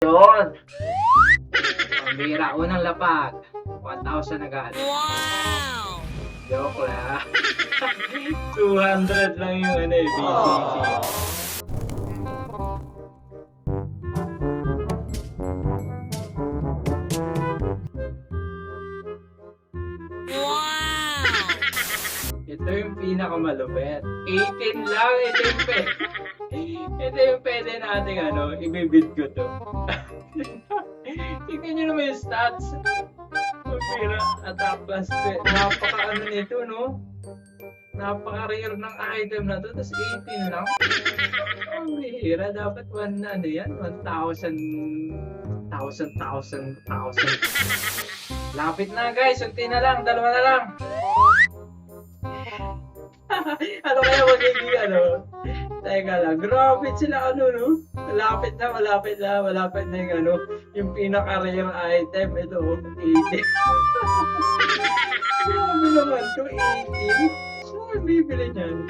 Yun. Pambira, unang lapag. 1,000 agad. Wow! Joke lang. 200 lang yung ano eh, BCC. Wow! Ito yung pinakamalupit. 18 lang, ito yung pwede natin ano, ibibid ko to. Tingnan nyo naman yung stats. Pambira, attack plus napaka ano nito, no? Napaka-rare ng item na to, tapos 18 lang. Ang bihira, dapat ano yan, 1,000. Lapit na guys, unti na lang, dalawa na lang. Ano kaya magiging ano? Teka lang, grabe sila ano no? Malapit na yung ano, yung pinaka-rare item, ito, 18. Grabe naman to, 18. Saan bibili niyan?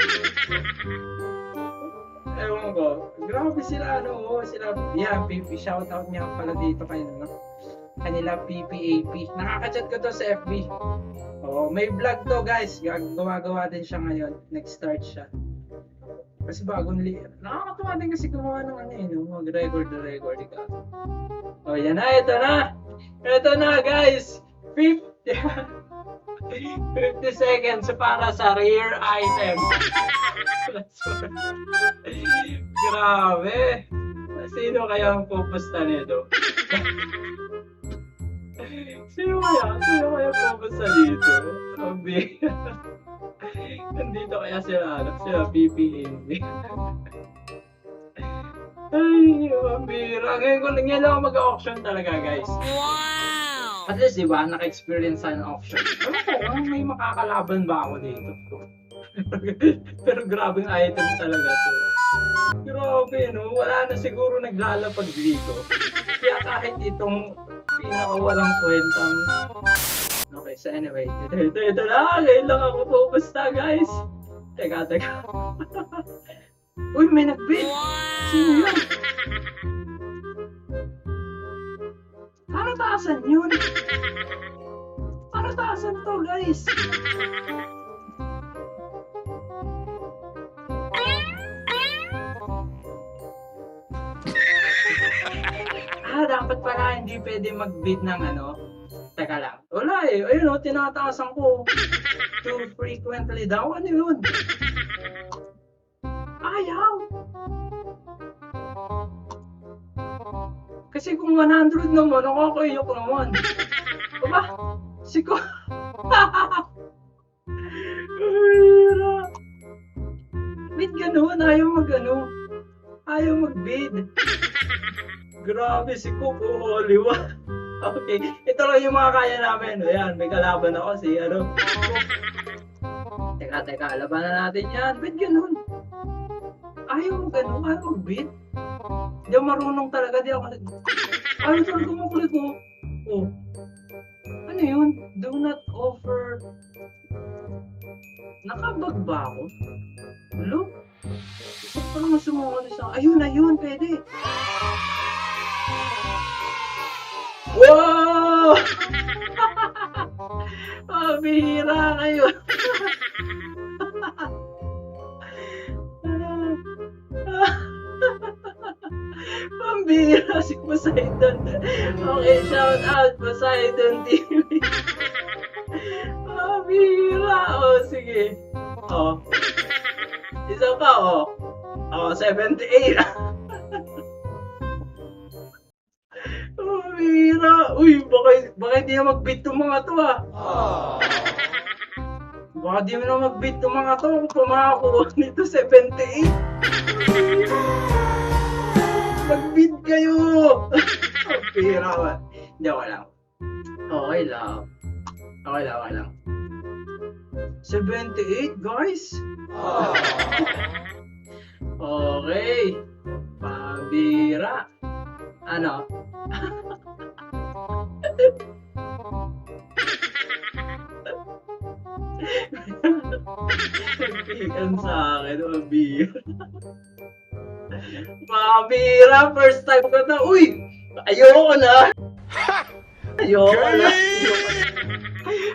Ewan ko, grabe sila ano, sila, yan, PP, shoutout niya pala dito kayo, no? Kanila PPAP. Nakaka-chat ko to sa FB. Oh, may vlog to guys. Gumagawa din siya ngayon. Next start siya. Kasi bagong nakakatuwa din kasi gumawa ng ano eh, no? Mag-record ka. Oh, yan na, ito na. Ito na guys. 50 seconds para sa rare item. Grabe. Sino kaya ang pupusta nito? Sino kaya pupunta dito? Sabi. Nandito kaya sila PPAB. Ay, mambira. Ngayon lang ako mag-auction talaga, guys. Wow! At least, di ba, naka-experience sa auction. Ano may makakalaban ba ako dito? Pero grabing item talaga to. Grabe, no? Wala na siguro naglalapag dito. Kaya kahit itong pinakawalang kwentang. Okay, so anyway, ito na. Ngayon lang ako pupusta, guys. Teka. Uy, may nag-bid. Sino yun? Para taasan yun. Para taasan to, guys. Dapat pala hindi pwede mag-bid ng ano. Teka lang. Wala eh. Ayun o, tinataasan ko. Too frequently daw. Ano yun? Ayaw. Kasi kung 100 naman, nakakaiyak naman. Aba? Siko. Bid ganun. Ayaw mag-bid. Grabe si Kuko Hollywood. Okay, ito lang yung mga kaya namin. Ayan, may kalaban ako si ano. Teka, labanan natin yan. Ba't ganun? Ayaw mag-bid. Di ako marunong talaga, ayaw talaga makulit ko. Oh. Ano yun? Do not offer. Nakabag ba ako? Look. Gusto ko naman sumuha sa. Ayun, pwede. Wow! Pabihira kayo. Pambihira si Poseidon. Okay, shout out Poseidon TV. Pambihira. Oh, sige. Oh. Isa pa, oh. Oh, 78. Pambihira. Uy, baka hindi na mag-beat tong mga to, ah. Baka di mo na mag-beat tong mga to kung pumakakuha nito 78. Mag-beat kayo! Pambihira ba? Hindi, okay lang. Okay lang. 78, guys? Okay. Pambihira. Ano? Nagpikan sa akin, mabira. Mabira, first time ko na. Uy! Ayoko na! Ayoko na!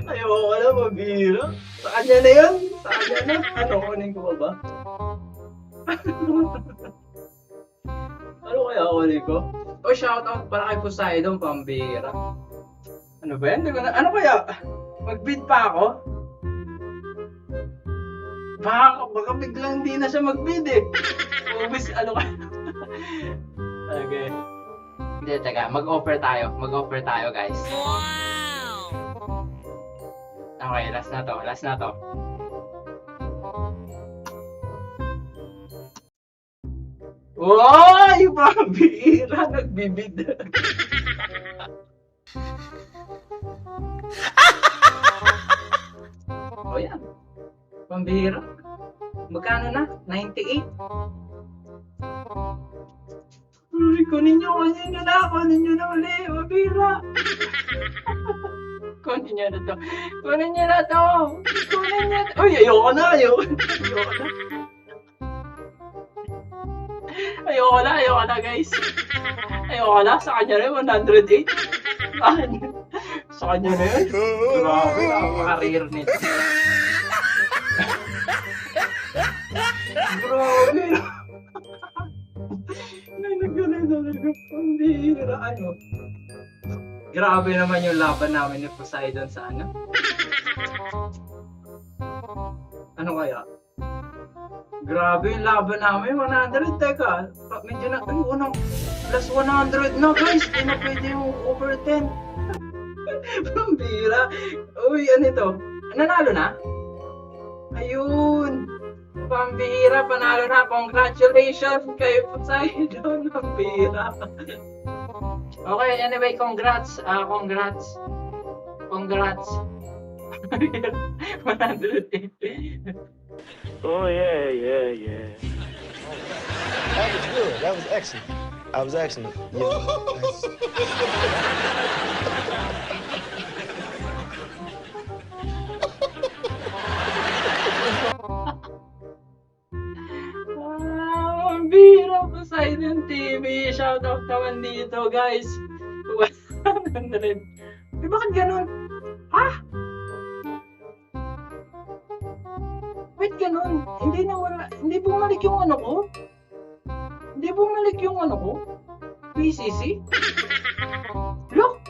Ayoko na, mabira. Sa kanya na yun? Sa kanya na? Ano, kunin ko ba? Ano kaya kunin ko? O, shoutout para kay Poseidon, pambira. Ano ba yan? Hindi ko na... Ano kaya? Mag-bid pa ako? Baka biglang hindi na siya mag-bid eh. Ubus, ano ka? Okay. Hindi, teka. Mag-offer tayo. Mag-offer tayo, guys. Wow! Okay, last na to. Last na to. Wow! Yung pambira. Nagbibid. O yan. Pambira. Magkano na? 98? Uy, kunin nyo na. Kunin nyo na uli. Pambira. Kunin nyo na to. Kunin nyo na to. Kunin nyo na. Uy, ayoko na. Ayoko na guys. Ayoko na. Sa kanya rin, 108. Sa kanya na yun. Grabe, napaka-rare nito. Grabe. Pambira, ano. Grabe naman yung laban namin ni Poseidon sa ano. Ano kaya? Grabe yung laban namin, 100. Teka, medyo na, ay, unang plus 100 na guys. Hindi na pwede yung over 10. Pambira. Uy, ano ito? Nanalo na? Ayun. Pambira, panalo na. Congratulations kay Poseidon. Pambira. Okay, anyway, congrats. Congrats. 180. Oh, yeah. That was good. That was excellent. I was excellent. Yeah. Pambira, Poseidon TV. Shoutout naman dito, guys. 100. Bakit ganun? Ha? Wait, ganun. Hindi bumalik yung ano ko? Hindi bumalik yung ano ko? PCC? Look!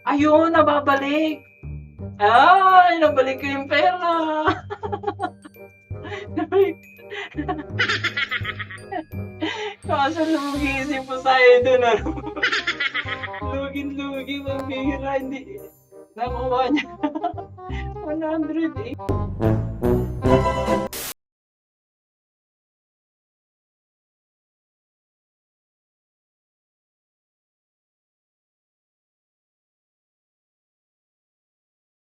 Ayun, nababalik! Ay, nabalik ko yung pera! Nabalik. Kaso lugi si Poseidon, ano? Lugin-lugi, mabira, hindi. Nakuha niya. 100 eh.